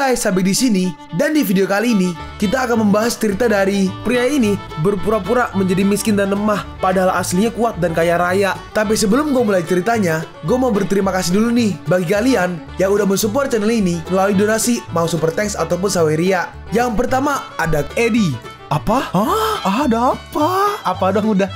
guys, sampai di sini. Dan di video kali ini kita akan membahas cerita dari pria ini berpura-pura menjadi miskin dan lemah, padahal aslinya kuat dan kaya raya. Tapi sebelum gue mulai ceritanya, gue mau berterima kasih dulu nih bagi kalian yang udah mensupport channel ini melalui donasi, mau super thanks ataupun saweria. Yang pertama ada Edi. Apa? Hah? Ada apa? Apa dong udah?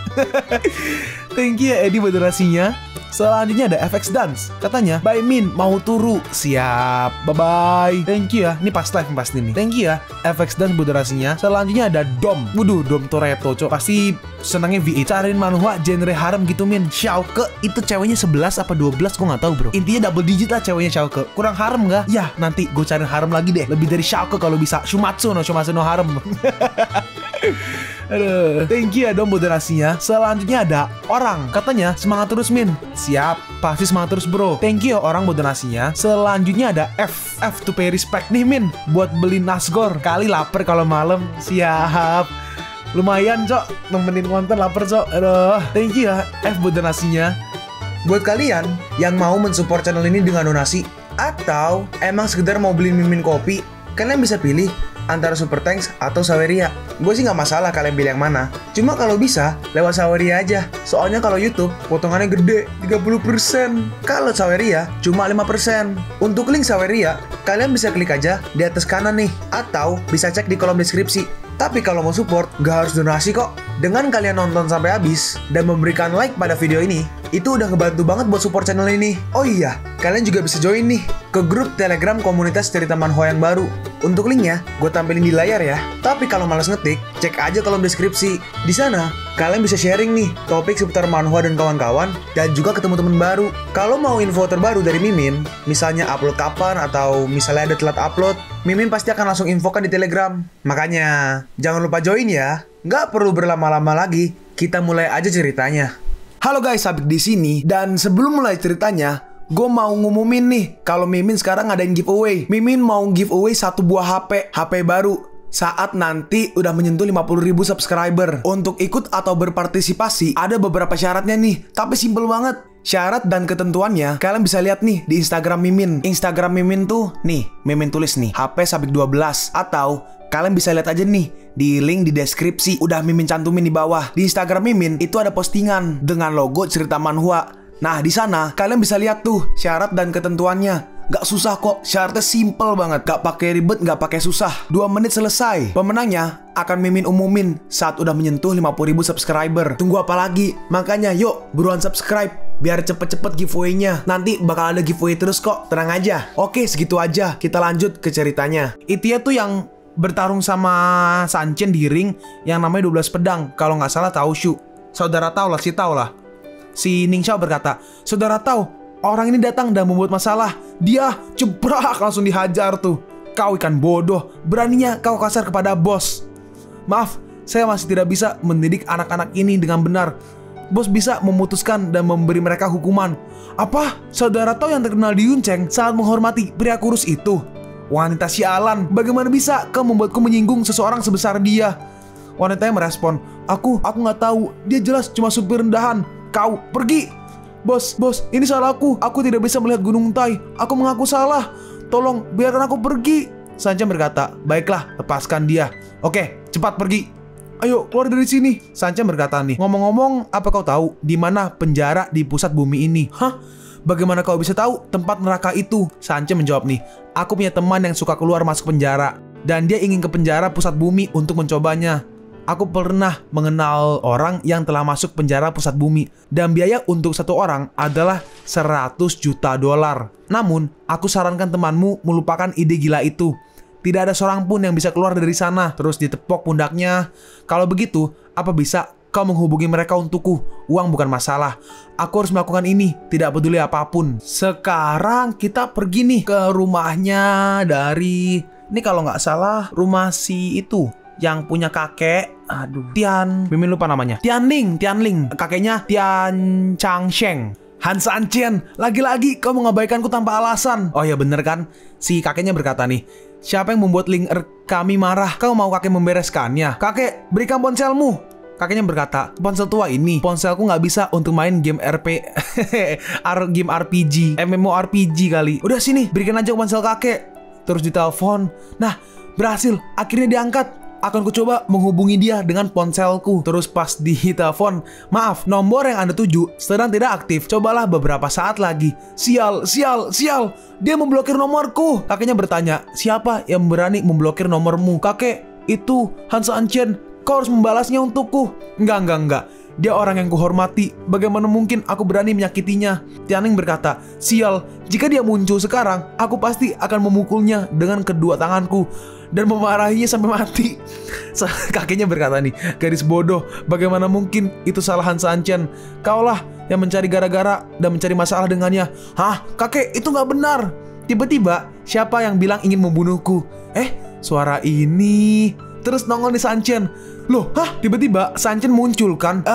Thank you ya Edi buat donasinya. Selanjutnya ada FX Dance. Katanya, bye Min, mau turu. Siap, bye-bye. Thank you ya, ini pas live pasti nih. Thank you ya, FX Dance buat donasinya. Selanjutnya ada Dom. Waduh, Dom Toretto, cok. Pasti senangnya VE. Cariin manhwa genre harem gitu Min. Xiaoke itu ceweknya 11 apa 12, gue gak tahu bro. Intinya double digit lah ceweknya Xiaoke. Kurang harem gak? Ya, nanti gue cariin harem lagi deh. Lebih dari Xiaoke kalau bisa. Shumatsu no harem. Aduh, thank you ya Dom buat donasinya. Selanjutnya ada orang. Katanya, semangat terus Min. Siap, pasti semangat terus bro. Thank you ya orang buat donasinya. Selanjutnya ada F to pay respect nih Min, buat beli nasgor. Kali lapar kalau malam. Siap. Lumayan cok, nemenin konten lapar cok. Aduh, thank you ya F buat donasinya. Buat kalian yang mau mensupport channel ini dengan donasi, atau emang sekedar mau beli mimin kopi, kalian bisa pilih antara super thanks atau saweria. Gue sih nggak masalah kalian pilih yang mana. Cuma kalau bisa lewat saweria aja. Soalnya kalau YouTube potongannya gede 30%. Kalau saweria cuma 5%. Untuk link saweria kalian bisa klik aja di atas kanan nih, atau bisa cek di kolom deskripsi. Tapi kalau mau support nggak harus donasi kok. Dengan kalian nonton sampai habis dan memberikan like pada video ini, itu udah ngebantu banget buat support channel ini. Oh iya, kalian juga bisa join nih ke grup Telegram komunitas cerita manhwa yang baru. Untuk linknya gue tampilin di layar ya. Tapi kalau malas ngetik, cek aja kolom deskripsi. Di sana kalian bisa sharing nih topik seputar manhwa dan kawan-kawan, dan juga ketemu teman baru. Kalau mau info terbaru dari Mimin, misalnya upload kapan atau misalnya ada telat upload, Mimin pasti akan langsung infokan di Telegram. Makanya jangan lupa join ya. Nggak perlu berlama-lama lagi, kita mulai aja ceritanya. Halo guys, Sabik di sini, dan sebelum mulai ceritanya, gue mau ngumumin nih kalau Mimin sekarang ngadain giveaway. Mimin mau giveaway satu buah HP baru saat nanti udah menyentuh 50.000 subscriber. Untuk ikut atau berpartisipasi ada beberapa syaratnya nih, tapi simple banget. Syarat dan ketentuannya kalian bisa lihat nih di Instagram Mimin. Instagram Mimin tuh nih, Mimin tulis nih HP Sabik 12, atau kalian bisa lihat aja nih di link di deskripsi, udah Mimin cantumin di bawah. Di Instagram Mimin itu ada postingan dengan logo cerita manhwa. Nah, di sana kalian bisa lihat tuh syarat dan ketentuannya. Gak susah kok, syaratnya simple banget. Gak pakai ribet, gak pakai susah. 2 menit selesai. Pemenangnya akan Mimin umumin saat udah menyentuh 50.000 subscriber. Tunggu apa lagi? Makanya yuk, buruan subscribe biar cepet-cepet giveaway-nya. Nanti bakal ada giveaway terus kok, tenang aja. Oke, segitu aja. Kita lanjut ke ceritanya. Itia tuh yang bertarung sama Sanchen di ring yang namanya 12 pedang. Kalau nggak salah Tao Shu. Saudara Tao lah, si Tao lah. Si Ning Xiao berkata, saudara Tao, orang ini datang dan membuat masalah. Dia jebrak langsung dihajar tuh. Kau ikan bodoh, beraninya kau kasar kepada bos. Maaf, saya masih tidak bisa mendidik anak-anak ini dengan benar. Bos bisa memutuskan dan memberi mereka hukuman. Apa? Saudara Tao yang terkenal di Yunceng sangat menghormati pria kurus itu. Wanita sialan, bagaimana bisa kau membuatku menyinggung seseorang sebesar dia? Wanitanya merespon, aku nggak tahu, dia jelas cuma supir rendahan. Kau pergi. Bos, ini salahku. Aku tidak bisa melihat Gunung Tai. Aku mengaku salah. Tolong biarkan aku pergi. Sanchen berkata, baiklah, lepaskan dia. Oke, cepat pergi. Ayo keluar dari sini. Sanchen berkata nih, ngomong-ngomong, apa kau tahu di mana penjara di pusat bumi ini? Hah? Bagaimana kau bisa tahu tempat neraka itu? Sanchen menjawab nih, aku punya teman yang suka keluar masuk penjara, dan dia ingin ke penjara pusat bumi untuk mencobanya. Aku pernah mengenal orang yang telah masuk penjara pusat bumi, dan biaya untuk satu orang adalah 100 juta dolar. Namun, aku sarankan temanmu melupakan ide gila itu. Tidak ada seorang pun yang bisa keluar dari sana. Terus ditepok pundaknya. Kalau begitu, apa bisa kau menghubungi mereka untukku? Uang bukan masalah. Aku harus melakukan ini, tidak peduli apapun. Sekarang kita pergi nih ke rumahnya dari... Ini kalau nggak salah rumah si itu yang punya kakek, Mimin lupa namanya. Tianling. Kakeknya Tian Changsheng. Han Sanchen, lagi-lagi kau mengabaikanku tanpa alasan. Oh ya bener kan? Si kakeknya berkata nih, siapa yang membuat link kami marah? Kau mau kakek membereskannya? Kakek, berikan ponselmu. Kakeknya berkata, ponsel tua ini, ponselku nggak bisa untuk main game game RPG, MMORPG kali. Udah sini, berikan aja ponsel kakek. terus ditelepon. Nah, berhasil, akhirnya diangkat. Akan ku coba menghubungi dia dengan ponselku. Terus pas ditelepon, maaf, nomor yang Anda tuju sedang tidak aktif. Cobalah beberapa saat lagi. Sial, sial, sial. Dia memblokir nomorku. Kakeknya bertanya, siapa yang berani memblokir nomormu? Kakek, itu Han Sanchen. Kau harus membalasnya untukku. Enggak. Dia orang yang kuhormati. Bagaimana mungkin aku berani menyakitinya? Tianling berkata, sial, jika dia muncul sekarang, aku pasti akan memukulnya dengan kedua tanganku dan memarahinya sampai mati. Kakeknya berkata nih, gadis bodoh, bagaimana mungkin itu salah Han Sanchen? Kaulah yang mencari gara-gara dan mencari masalah dengannya. Hah, kakek, itu nggak benar. Tiba-tiba, siapa yang bilang ingin membunuhku? Suara ini terus nongol di Sanchen. Loh, tiba-tiba Sanchen muncul kan?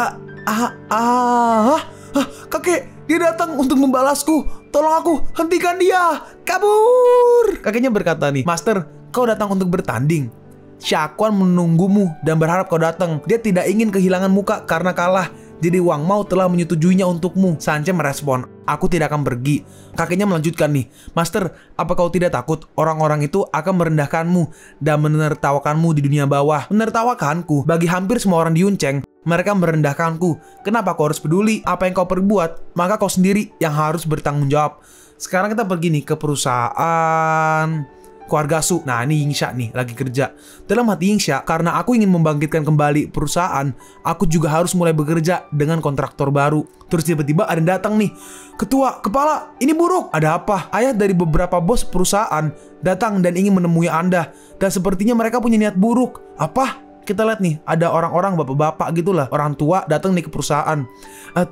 Kakek, dia datang untuk membalasku. Tolong aku, hentikan dia. Kabur. Kakeknya berkata nih, Master, kau datang untuk bertanding. Shaquan menunggumu dan berharap kau datang. Dia tidak ingin kehilangan muka karena kalah. Jadi Wang Mao telah menyetujuinya untukmu. Sanchen merespon, aku tidak akan pergi. Kakeknya melanjutkan nih, Master, apa kau tidak takut orang-orang itu akan merendahkanmu dan menertawakanmu di dunia bawah? Menertawakanku? Bagi hampir semua orang di Yunceng, mereka merendahkanku. Kenapa kau harus peduli apa yang kau perbuat? Maka kau sendiri yang harus bertanggung jawab. Sekarang kita pergi nih ke perusahaan keluarga Su. Nah, ini Yingsha nih lagi kerja. Dalam hati Yingsha, karena aku ingin membangkitkan kembali perusahaan, aku juga harus mulai bekerja dengan kontraktor baru. Terus tiba-tiba ada yang datang nih. Ketua, kepala, ini buruk. Ada apa? Ayah dari beberapa bos perusahaan datang dan ingin menemui Anda. Dan sepertinya mereka punya niat buruk. Apa? Kita lihat nih, ada orang-orang bapak-bapak gitulah, orang tua datang nih ke perusahaan.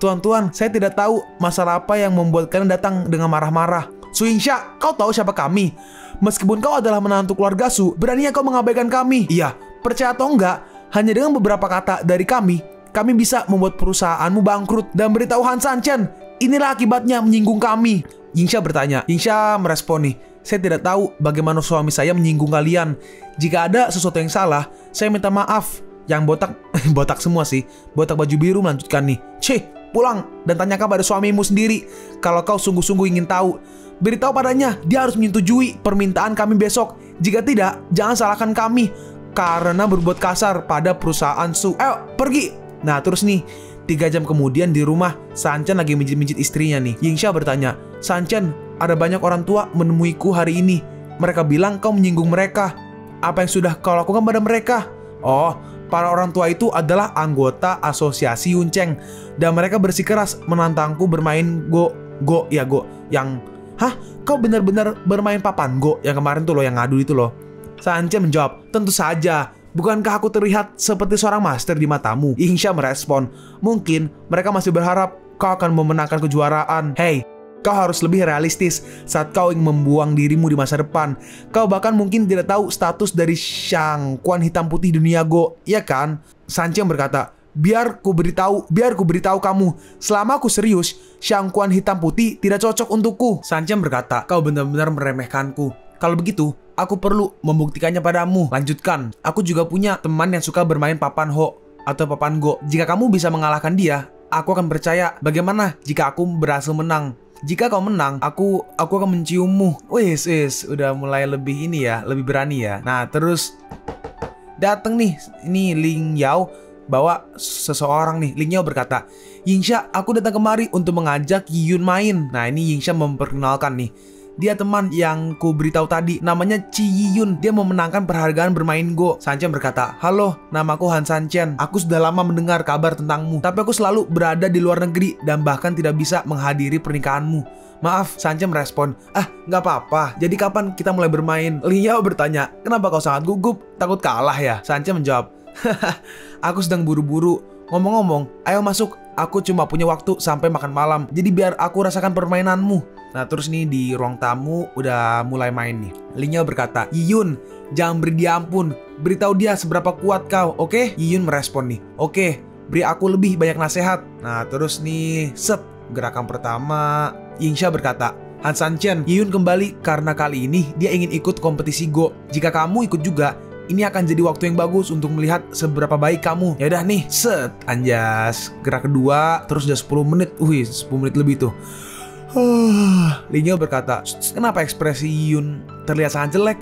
Tuan-tuan, saya tidak tahu masalah apa yang membuat kalian datang dengan marah-marah. Su Yingsha, kau tahu siapa kami? Meskipun kau adalah menantu keluarga Su, beraninya kau mengabaikan kami. Iya, percaya atau enggak, hanya dengan beberapa kata dari kami bisa membuat perusahaanmu bangkrut. Dan beritahu Han Sanchen, inilah akibatnya menyinggung kami. Yingsha bertanya. Yingsha merespon nih, saya tidak tahu bagaimana suami saya menyinggung kalian. Jika ada sesuatu yang salah, saya minta maaf. Yang botak, botak semua sih, botak baju biru melanjutkan nih, pulang dan tanyakan pada suamimu sendiri. Kalau kau sungguh-sungguh ingin tahu, beritahu padanya dia harus menyetujui permintaan kami besok. Jika tidak, jangan salahkan kami karena berbuat kasar pada perusahaan Su. Ayo, pergi. Nah, terus nih, 3 jam kemudian di rumah, Sanchen lagi mijit-mijit istrinya nih. Yingsha bertanya, Sanchen, ada banyak orang tua menemuiku hari ini. Mereka bilang kau menyinggung mereka. Apa yang sudah kau lakukan pada mereka? Oh, para orang tua itu adalah anggota asosiasi Yunceng dan mereka bersikeras menantangku bermain go. Yang kau benar-benar bermain papan go yang kemarin tuh loh, yang ngadu itu loh. Sanchen menjawab, tentu saja. Bukankah aku terlihat seperti seorang master di matamu? Yingsha merespon, mungkin mereka masih berharap kau akan memenangkan kejuaraan. Hei, kau harus lebih realistis saat kau ingin membuang dirimu di masa depan. Kau bahkan mungkin tidak tahu status dari Shaquan hitam putih dunia Go, ya kan? Sanchen berkata, biar ku beritahu kamu, selama aku serius, Shaquan hitam putih tidak cocok untukku. Sanchen berkata, kau benar-benar meremehkanku. Kalau begitu, aku perlu membuktikannya padamu. Lanjutkan, aku juga punya teman yang suka bermain papan ho atau papan go. Jika kamu bisa mengalahkan dia, aku akan percaya. Bagaimana jika aku berhasil menang? Jika kau menang, aku akan menciummu. Wis, udah mulai lebih ini ya, lebih berani ya. Nah, terus datang nih, ini Ling Yao bawa seseorang nih. Ling Yao berkata, Yingsha, aku datang kemari untuk mengajak Yiyun main. Nah, ini Yingsha memperkenalkan nih. Dia teman yang ku beritahu tadi, namanya Chi Yiyun. Dia memenangkan perhargaan bermain Go. Sanchen berkata, halo, namaku Han Sanchen. Aku sudah lama mendengar kabar tentangmu, tapi aku selalu berada di luar negeri dan bahkan tidak bisa menghadiri pernikahanmu. Maaf, Sanchen merespon, nggak apa-apa. Jadi kapan kita mulai bermain? Ling Yao bertanya, kenapa kau sangat gugup? Takut kalah ya? Sanchen menjawab, aku sedang buru-buru. Ngomong-ngomong, ayo masuk. Aku cuma punya waktu sampai makan malam. Jadi biar aku rasakan permainanmu. Nah, terus nih di ruang tamu udah mulai main nih. Ling Yao berkata, Yiyun, jangan beri dia ampun. Beritahu dia seberapa kuat kau, oke? Yiyun merespon nih, oke, beri aku lebih banyak nasihat. Nah, terus nih, gerakan pertama. Yingsha berkata, Han Sanchen, Yiyun kembali karena kali ini dia ingin ikut kompetisi Go. Jika kamu ikut juga, ini akan jadi waktu yang bagus untuk melihat seberapa baik kamu. Ya udah nih, anjas. Gerak kedua, terus udah 10 menit. 10 menit lebih tuh. Lin Yao berkata, kenapa ekspresi Yiyun terlihat sangat jelek?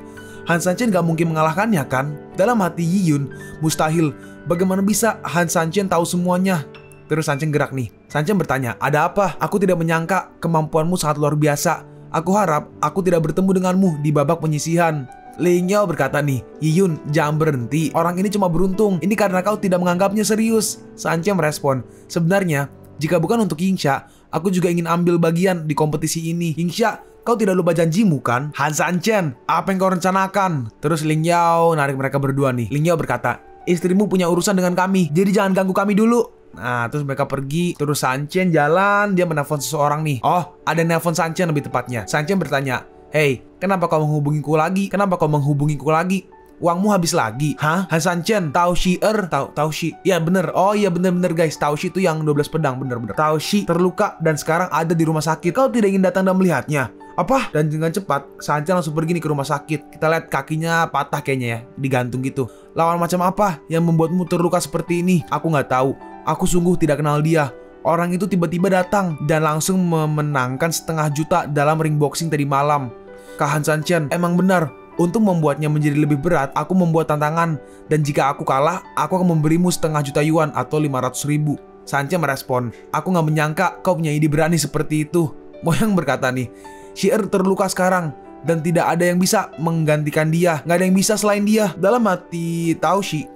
Han Sanchen gak mungkin mengalahkannya kan? Dalam hati Yiyun, mustahil. Bagaimana bisa Han Sanchen tahu semuanya? Terus Sanchen gerak nih. Sanchen bertanya, ada apa? Aku tidak menyangka kemampuanmu sangat luar biasa. Aku harap aku tidak bertemu denganmu di babak penyisihan. Lin Yao berkata nih, Yiyun, jangan berhenti. Orang ini cuma beruntung. Ini karena kau tidak menganggapnya serius. Sanchen merespon, sebenarnya, jika bukan untuk Yingxia, aku juga ingin ambil bagian di kompetisi ini. Yingxia, kau tidak lupa janjimu kan? Han Sanchen, apa yang kau rencanakan? Terus Lin Yao narik mereka berdua nih. Lin Yao berkata, istrimu punya urusan dengan kami, jadi jangan ganggu kami dulu. Nah, terus mereka pergi. Terus Sanchen jalan, dia menelpon seseorang nih. Oh, ada nelpon Sanchen lebih tepatnya. Sanchen bertanya, hey, kenapa kau menghubungiku lagi? Kenapa kau menghubungiku lagi? Uangmu habis lagi. Hah? Han Sanchen, Tao Shi. Tao Shi. Ya bener. Oh iya bener guys. Tao Shi itu yang 12 pedang. Bener. Tao Shi terluka dan sekarang ada di rumah sakit. Kau tidak ingin datang dan melihatnya? Apa? Dan dengan cepat, Sanchen langsung pergi nih ke rumah sakit. Kita lihat kakinya patah kayaknya ya. Digantung gitu. Lawan macam apa yang membuatmu terluka seperti ini? Aku nggak tahu. Aku sungguh tidak kenal dia. Orang itu tiba-tiba datang dan langsung memenangkan 500 juta dalam ring boxing tadi malam. Kak Han Sanchen, emang benar. Untuk membuatnya menjadi lebih berat, aku membuat tantangan. Dan jika aku kalah, aku akan memberimu 500 juta yuan atau 500 ribu. Sanchen merespon, aku nggak menyangka kau punya ide berani seperti itu. Moyang berkata nih, Shi-Er terluka sekarang dan tidak ada yang bisa menggantikan dia. Nggak ada yang bisa selain dia. Dalam hati Tao Shi,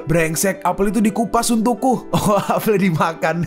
brengsek, apel itu dikupas untukku. Oh, apel dimakan.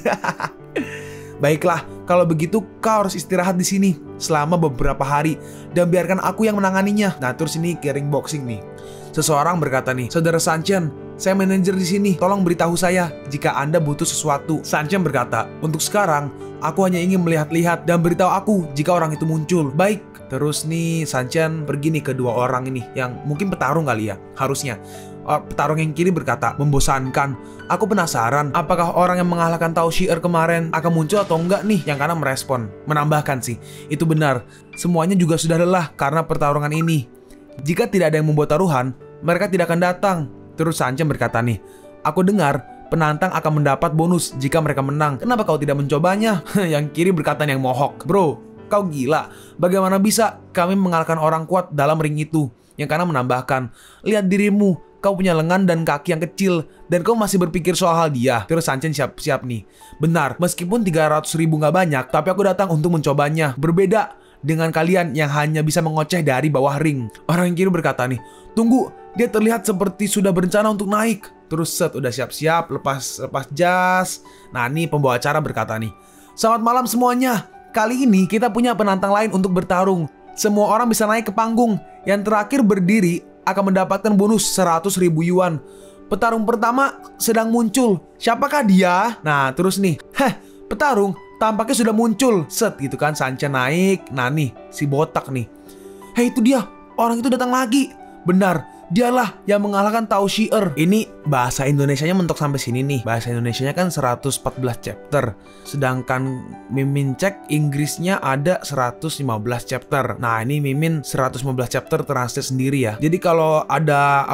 Baiklah, kalau begitu kau harus istirahat di sini selama beberapa hari dan biarkan aku yang menanganinya. Nah, terus ini ke ring boxing nih. Seseorang berkata nih, Saudara Sanchen, saya manajer di sini. Tolong beritahu saya jika Anda butuh sesuatu. Sanchen berkata, untuk sekarang aku hanya ingin melihat-lihat dan beritahu aku jika orang itu muncul. Baik. Terus nih Sanchen pergi nih ke dua orang ini yang mungkin petarung kali ya, harusnya. Petarung yang kiri berkata, membosankan. Aku penasaran apakah orang yang mengalahkan Tao Shi-Er kemarin akan muncul atau enggak nih. Yang kanan merespon, menambahkan sih, itu benar. Semuanya juga sudah lelah karena pertarungan ini. Jika tidak ada yang membuat taruhan, mereka tidak akan datang. Terus Sanchen berkata nih, aku dengar penantang akan mendapat bonus jika mereka menang. Kenapa kau tidak mencobanya? Yang kiri berkata yang mohok, bro, kau gila. Bagaimana bisa kami mengalahkan orang kuat dalam ring itu? Yang kanan menambahkan, lihat dirimu, kau punya lengan dan kaki yang kecil dan kau masih berpikir soal hal dia. Terus Sanchen siap-siap nih. Benar, meskipun 300 ribu gak banyak, tapi aku datang untuk mencobanya. Berbeda dengan kalian yang hanya bisa mengoceh dari bawah ring. Orang yang kiri berkata nih, tunggu, dia terlihat seperti sudah berencana untuk naik. Terus set, udah siap-siap, lepas jas. Nah, ini pembawa acara berkata nih, selamat malam semuanya. Kali ini kita punya penantang lain untuk bertarung. Semua orang bisa naik ke panggung. Yang terakhir berdiri akan mendapatkan bonus 100 ribu yuan. Petarung pertama sedang muncul. Siapakah dia? Nah, terus nih, petarung tampaknya sudah muncul. Set gitu kan, Sanchen naik. Nah nih, si botak nih. Hei, itu dia. Orang itu datang lagi. Benar, dialah yang mengalahkan Tao Shi-Er. Ini bahasa Indonesianya mentok sampai sini nih. Bahasa Indonesianya kan 114 chapter. Sedangkan Mimin cek Inggrisnya ada 115 chapter. Nah, ini Mimin 115 chapter translate sendiri ya. Jadi kalau ada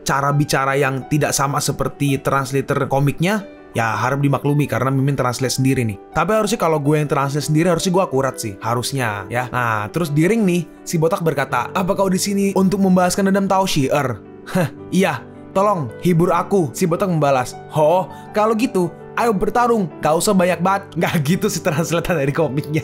cara bicara yang tidak sama seperti translator komiknya, ya harap dimaklumi karena Mimin translate sendiri nih. Tapi harusnya kalau gue yang translate sendiri harusnya gue akurat sih, harusnya ya. Nah, terus di ring nih, si botak berkata, "Apa kau di sini untuk membahaskan dendam Tao Shi-Er?" Iya, tolong hibur aku. Si botak membalas, "Oh, kalau gitu, ayo bertarung. Gak usah banyak banget." Nggak gitu sih translate dari komiknya.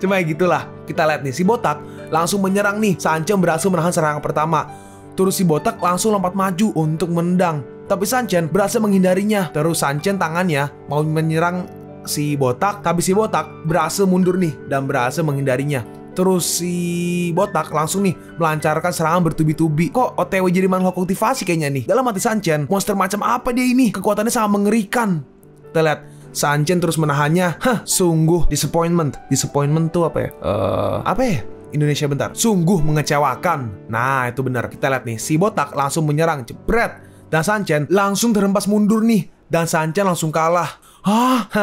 Cuma ya gitulah. Kita lihat nih, si botak langsung menyerang nih. Sanchen berhasil menahan serangan pertama. Terus si botak langsung lompat maju untuk menendang. Tapi Sanchen berhasil menghindarinya. Terus Sanchen tangannya mau menyerang si botak, tapi si botak berhasil mundur nih dan berhasil menghindarinya. Terus si botak langsung nih melancarkan serangan bertubi-tubi. Kok OTW jadi makhluk kultivasi kayaknya nih. Dalam hati Sanchen, monster macam apa dia ini? Kekuatannya sangat mengerikan. Kita lihat, Sanchen terus menahannya. Sungguh disappointment. Disappointment tuh apa ya? Apa ya? Indonesia bentar. Sungguh mengecewakan. Nah, itu benar. Kita lihat nih, si botak langsung menyerang, jebret. Dan Sanchen langsung terhempas mundur nih. Dan Sanchen langsung kalah.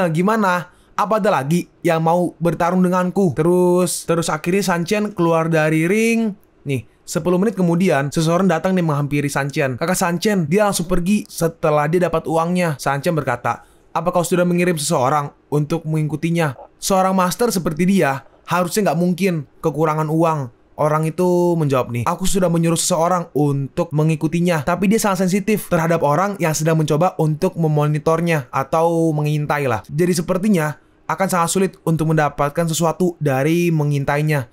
Gimana? Apa ada lagi yang mau bertarung denganku? Terus akhirnya Sanchen keluar dari ring. Nih, 10 menit kemudian seseorang datang nih menghampiri Sanchen. Kakak Sanchen, dia langsung pergi setelah dia dapat uangnya. Sanchen berkata, "Apa kau sudah mengirim seseorang untuk mengikutinya?" Seorang master seperti dia harusnya nggak mungkin kekurangan uang. Orang itu menjawab nih, aku sudah menyuruh seseorang untuk mengikutinya, tapi dia sangat sensitif terhadap orang yang sedang mencoba untuk memonitornya atau mengintai lah. Jadi sepertinya akan sangat sulit untuk mendapatkan sesuatu dari mengintainya.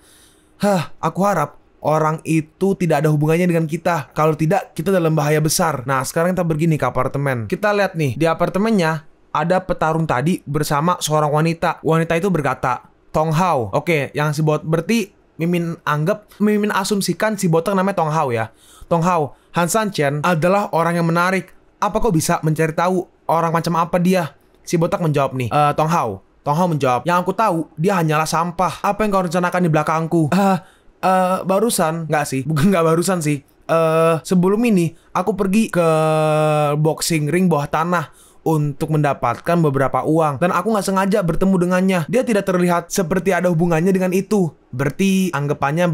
Aku harap orang itu tidak ada hubungannya dengan kita. Kalau tidak, kita dalam bahaya besar. Nah, sekarang kita pergi nih ke apartemen. Kita lihat nih, di apartemennya ada petarung tadi bersama seorang wanita. Wanita itu berkata, Tong Hao. Oke, yang si bot berarti Mimin asumsikan si botak namanya Tong Hao ya. Tong Hao, Han Sanchen adalah orang yang menarik. Apa kau bisa mencari tahu orang macam apa dia? Si botak menjawab nih, Tong Hao menjawab, yang aku tahu dia hanyalah sampah. Apa yang kau rencanakan di belakangku? Barusan, nggak barusan sih. Sebelum ini aku pergi ke boxing ring bawah tanah untuk mendapatkan beberapa uang, dan aku nggak sengaja bertemu dengannya. Dia tidak terlihat seperti ada hubungannya dengan itu. Berarti anggapannya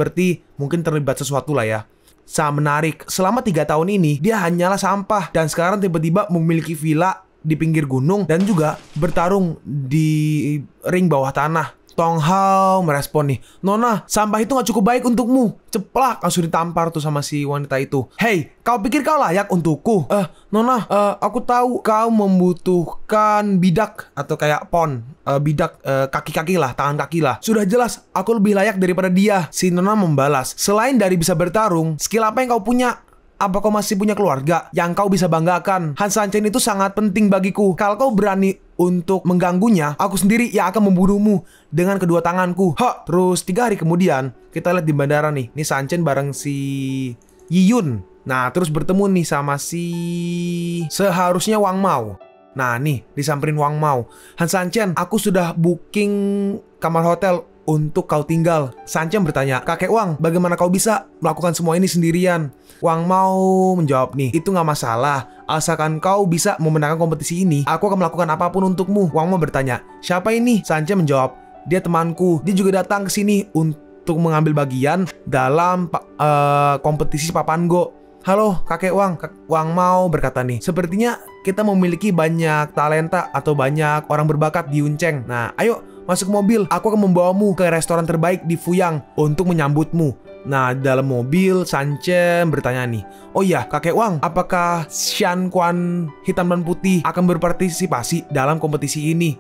mungkin terlibat sesuatu lah ya. Sangat menarik. Selama 3 tahun ini dia hanyalah sampah, dan sekarang tiba-tiba memiliki villa di pinggir gunung dan juga bertarung di ring bawah tanah. Tong Hao merespon nih, Nona, sampah itu gak cukup baik untukmu. Ceplak, langsung ditampar tuh sama si wanita itu. Hei, kau pikir kau layak untukku? Nona, aku tahu kau membutuhkan bidak atau kayak pon, bidak kaki-kaki lah, tangan kaki lah. Sudah jelas, aku lebih layak daripada dia. Si Nona membalas, selain dari bisa bertarung, skill apa yang kau punya? Apa kau masih punya keluarga yang kau bisa banggakan? Han Sanchen itu sangat penting bagiku. Kalau kau berani untuk mengganggunya, aku sendiri yang akan membunuhmu dengan kedua tanganku. Terus 3 hari kemudian, kita lihat di bandara nih. Ini Sanchen bareng si Yiyun. Nah, terus bertemu nih sama si seharusnya Wang Mao. Nah, nih disamperin Wang Mao. Han Sanchen, aku sudah booking kamar hotel untuk kau tinggal. Sanchen bertanya, kakek Wang, bagaimana kau bisa melakukan semua ini sendirian? Wang Mao menjawab nih, itu nggak masalah. Asalkan kau bisa memenangkan kompetisi ini, aku akan melakukan apapun untukmu. Wang Mao bertanya, siapa ini? Sanchen menjawab, dia temanku. Dia juga datang ke sini untuk mengambil bagian dalam kompetisi papan Go. Halo kakek Wang. Wang Mao berkata nih, sepertinya kita memiliki banyak talenta atau banyak orang berbakat di Yunceng. Nah, ayo masuk ke mobil, aku akan membawamu ke restoran terbaik di Fuyang untuk menyambutmu. Nah, dalam mobil, Sanchen bertanya nih, oh iya, kakek Wang, apakah Xian Quan hitam dan putih akan berpartisipasi dalam kompetisi ini?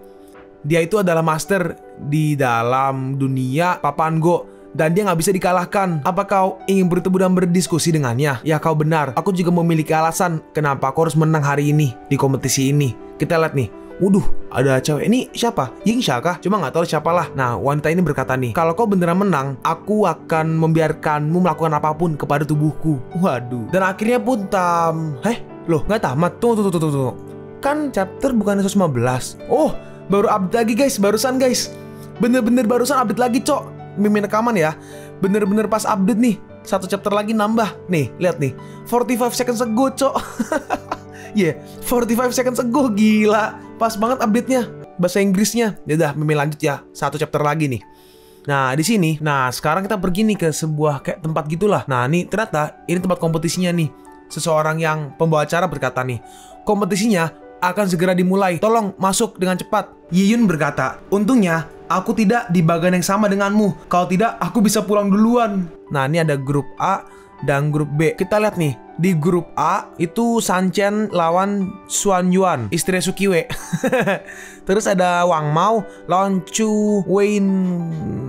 Dia itu adalah master di dalam dunia papan Go, dan dia nggak bisa dikalahkan. Apa kau ingin bertemu dan berdiskusi dengannya? Ya, kau benar. Aku juga memiliki alasan kenapa aku harus menang hari ini di kompetisi ini. Kita lihat nih. Waduh, ada cewek. Ini siapa? Yingsha kah? Cuma nggak tahu siapalah. Nah, wanita ini berkata nih, kalau kau beneran menang, aku akan membiarkanmu melakukan apapun kepada tubuhku. Waduh. Dan akhirnya pun loh, nggak tamat. Tunggu. Kan chapter bukan 115. Oh, baru update lagi guys. Barusan guys. Bener-bener barusan update lagi, cok. Mimin rekaman ya. Bener-bener pas update nih. 1 chapter lagi nambah. Nih, lihat nih. 45 seconds ago, cok. 45 seconds ago, gila. Pas banget update-nya, bahasa Inggrisnya. Yaudah, Mimin lanjut ya. 1 chapter lagi nih. Nah, di sini, sekarang kita pergi nih ke sebuah kayak tempat gitulah. Nah, nih ternyata ini tempat kompetisinya nih. Seseorang yang pembawa acara berkata nih, kompetisinya akan segera dimulai. Tolong masuk dengan cepat. Yiyun berkata, untungnya aku tidak di bagian yang sama denganmu. Kalau tidak, aku bisa pulang duluan. Nah, ini ada grup A dan grup B. Kita lihat nih. Di grup A itu Sanchen lawan Xuan Yuan, istri Sukiwe. Terus ada Wang Mao lawan Chu Wein.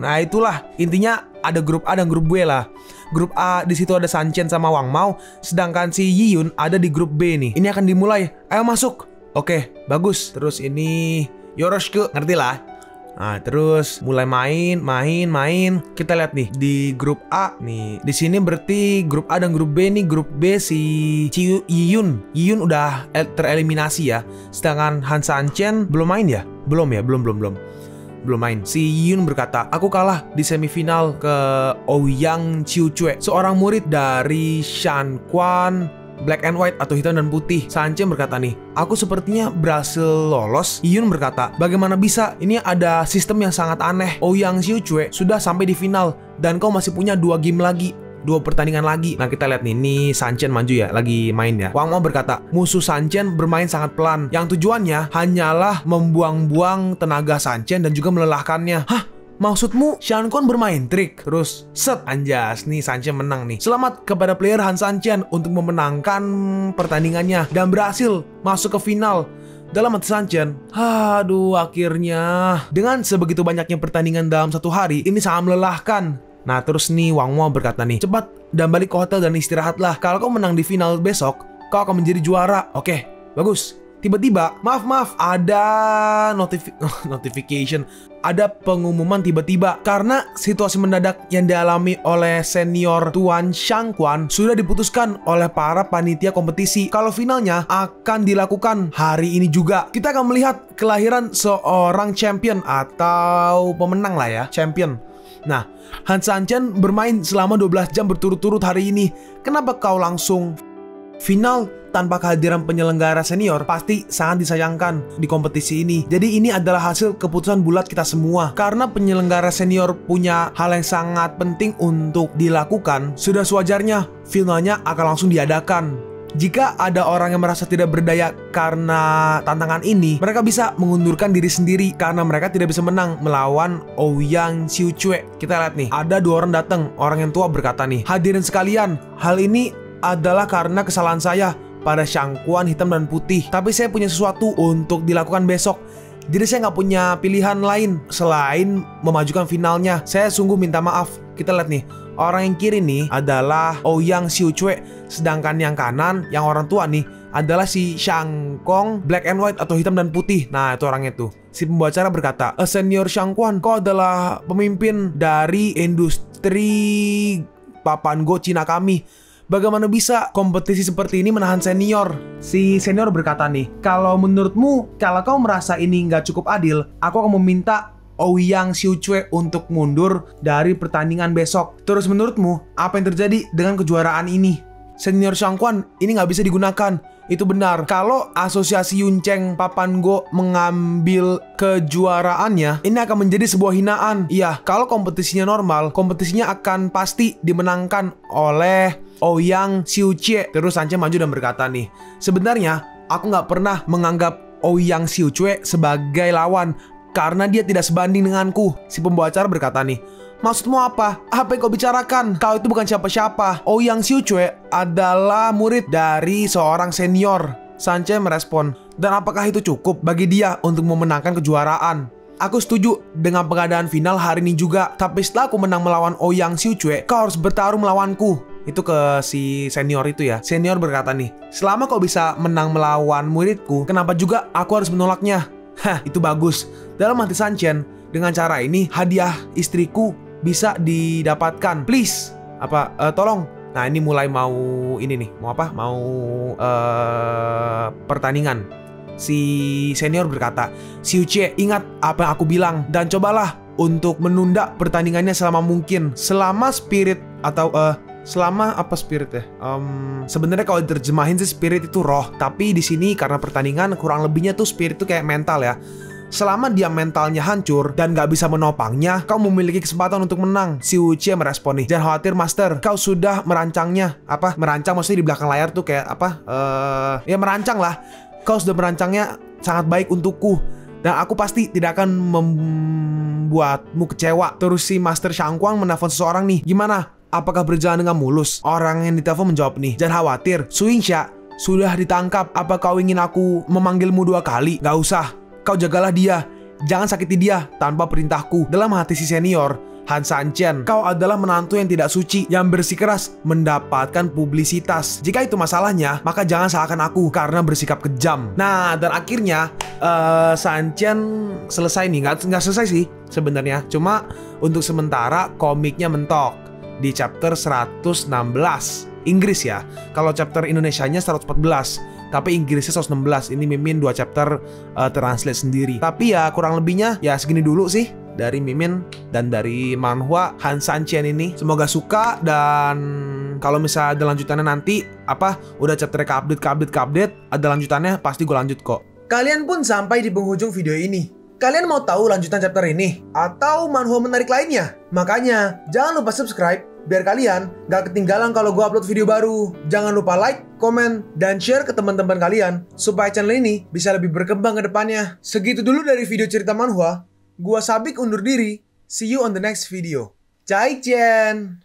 Nah, itulah intinya ada grup A dan grup B lah. Grup A di situ ada Sanchen sama Wang Mao, sedangkan si Yiyun ada di grup B nih. Ini akan dimulai. Ayo masuk. Oke, bagus. Terus ini yoroshiku, ngerti lah. Nah, terus mulai main. Kita lihat nih di grup A nih. Di sini berarti grup A dan grup B nih. Grup B si Yiyun udah tereliminasi ya. Sedangkan Han Sanchen belum main ya? Belum main. Si Yiyun berkata, aku kalah di semifinal ke Ouyang Chiucue, seorang murid dari Shan Quan Black and White atau hitam dan putih. Sanchen berkata nih, aku sepertinya berhasil lolos. Yiyun berkata, bagaimana bisa? Ini ada sistem yang sangat aneh. Ouyang Chiucue sudah sampai di final dan kau masih punya 2 game lagi. 2 pertandingan lagi. Nah kita lihat nih, ini Sanchen maju ya, lagi main ya. Wang Mo berkata, musuh Sanchen bermain sangat pelan, yang tujuannya hanyalah membuang-buang tenaga Sanchen dan juga melelahkannya. Hah? Maksudmu Shankon bermain trik? Terus set, anjas nih Sanchen menang nih. Selamat kepada player Han Sanchen untuk memenangkan pertandingannya dan berhasil masuk ke final. Dalam hati Sanchen, aduh akhirnya. Dengan sebegitu banyaknya pertandingan dalam satu hari, ini sangat melelahkan. Nah terus nih Wang Mo berkata nih, cepat dan balik ke hotel dan istirahatlah. Kalau kau menang di final besok, kau akan menjadi juara. Oke, bagus. Tiba-tiba, maaf, ada notification, ada pengumuman tiba-tiba karena situasi mendadak yang dialami oleh senior Tuan Shangquan sudah diputuskan oleh para panitia kompetisi kalau finalnya akan dilakukan hari ini juga. Kita akan melihat kelahiran seorang champion atau pemenang lah ya, champion. Nah, Han Sanchen bermain selama 12 jam berturut-turut hari ini. Kenapa kau langsung final tanpa kehadiran penyelenggara senior? Pasti sangat disayangkan di kompetisi ini. Jadi ini adalah hasil keputusan bulat kita semua. Karena penyelenggara senior punya hal yang sangat penting untuk dilakukan, sudah sewajarnya finalnya akan langsung diadakan. Jika ada orang yang merasa tidak berdaya karena tantangan ini, mereka bisa mengundurkan diri sendiri karena mereka tidak bisa menang melawan Ouyang Xiucue. Kita lihat nih, ada 2 orang datang. Orang yang tua berkata nih, hadirin sekalian, hal ini adalah karena kesalahan saya pada Shangquan hitam dan putih. Tapi saya punya sesuatu untuk dilakukan besok. Jadi saya nggak punya pilihan lain selain memajukan finalnya. Saya sungguh minta maaf. Kita lihat nih, orang yang kiri nih adalah Ouyang Xiucue, sedangkan yang kanan, yang orang tua nih adalah si Shangkong black and white atau hitam dan putih. Nah itu orangnya tuh. Si pembawa acara berkata, Senior Shangquan, kau adalah pemimpin dari industri papan Go Cina kami. Bagaimana bisa kompetisi seperti ini menahan senior? Si senior berkata nih, kalau menurutmu, kalau kau merasa ini nggak cukup adil, aku akan meminta Ouyang Xiucue untuk mundur dari pertandingan besok. Terus menurutmu, apa yang terjadi dengan kejuaraan ini? Senior Shangquan, ini nggak bisa digunakan. Itu benar. Kalau asosiasi Yunceng Papan Go mengambil kejuaraannya, ini akan menjadi sebuah hinaan. Iya, kalau kompetisinya normal, kompetisinya akan pasti dimenangkan oleh Ouyang Xiucue. Terus Sanchen maju dan berkata nih, sebenarnya aku nggak pernah menganggap Ouyang Xiucue sebagai lawan karena dia tidak sebanding denganku. Si pembawa acara berkata nih, maksudmu apa? Apa yang kau bicarakan? Kau itu bukan siapa-siapa. Ouyang Xiucue adalah murid dari seorang senior. Sanchen merespon, dan apakah itu cukup bagi dia untuk memenangkan kejuaraan? Aku setuju dengan pengadaan final hari ini juga. Tapi setelah aku menang melawan Ouyang Xiucue, kau harus bertarung melawanku. Itu ke si senior itu ya. Senior berkata nih, selama kau bisa menang melawan muridku, kenapa juga aku harus menolaknya? Hah, itu bagus. Dalam hati Sanchen, dengan cara ini hadiah istriku bisa didapatkan. Please, tolong. Nah ini mulai mau ini nih, mau apa? Mau pertandingan. Si senior berkata, Xiucue, ingat apa yang aku bilang dan cobalah untuk menunda pertandingannya selama mungkin. Selama spirit atau selama apa spirit ya? Sebenarnya kalau diterjemahin sih spirit itu roh, tapi di sini karena pertandingan kurang lebihnya tuh spirit itu kayak mental ya. Selama dia mentalnya hancur dan gak bisa menopangnya, kau memiliki kesempatan untuk menang. Xiucue merespon nih, jangan khawatir master, kau sudah merancangnya. Apa? Merancang maksudnya di belakang layar tuh kayak apa? Ya merancang lah. Kau sudah merancangnya sangat baik untukku. Dan aku pasti tidak akan membuatmu kecewa. Terus si Master Shangquan menelpon seseorang nih. Gimana? Apakah berjalan dengan mulus? Orang yang ditelepon menjawab nih, jangan khawatir, Suingsha sudah ditangkap. Apa kau ingin aku memanggilmu 2 kali? Gak usah. Kau jagalah dia, jangan sakiti dia tanpa perintahku. Dalam hati si senior, Han Sanchen, kau adalah menantu yang tidak suci, yang bersikeras mendapatkan publisitas. Jika itu masalahnya, maka jangan salahkan aku karena bersikap kejam. Nah, dan akhirnya Sanchen selesai nih. Nggak selesai sih sebenarnya. Cuma untuk sementara komiknya mentok di chapter 116 Inggris ya. Kalau chapter Indonesianya 114. Tapi Inggrisnya 116. Ini Mimin 2 chapter translate sendiri. Tapi ya kurang lebihnya ya segini dulu sih dari Mimin dan dari manhwa Han Sanchen ini. Semoga suka, dan kalau misalnya ada lanjutannya nanti udah chapter ke-update ada lanjutannya pasti gue lanjut kok. Kalian pun sampai di penghujung video ini. Kalian mau tahu lanjutan chapter ini atau manhwa menarik lainnya? Makanya jangan lupa subscribe biar kalian gak ketinggalan kalau gue upload video baru. Jangan lupa like, komen, dan share ke teman-teman kalian supaya channel ini bisa lebih berkembang ke depannya. Segitu dulu dari video cerita manhwa. Gua Sabik undur diri. See you on the next video. Zaijian.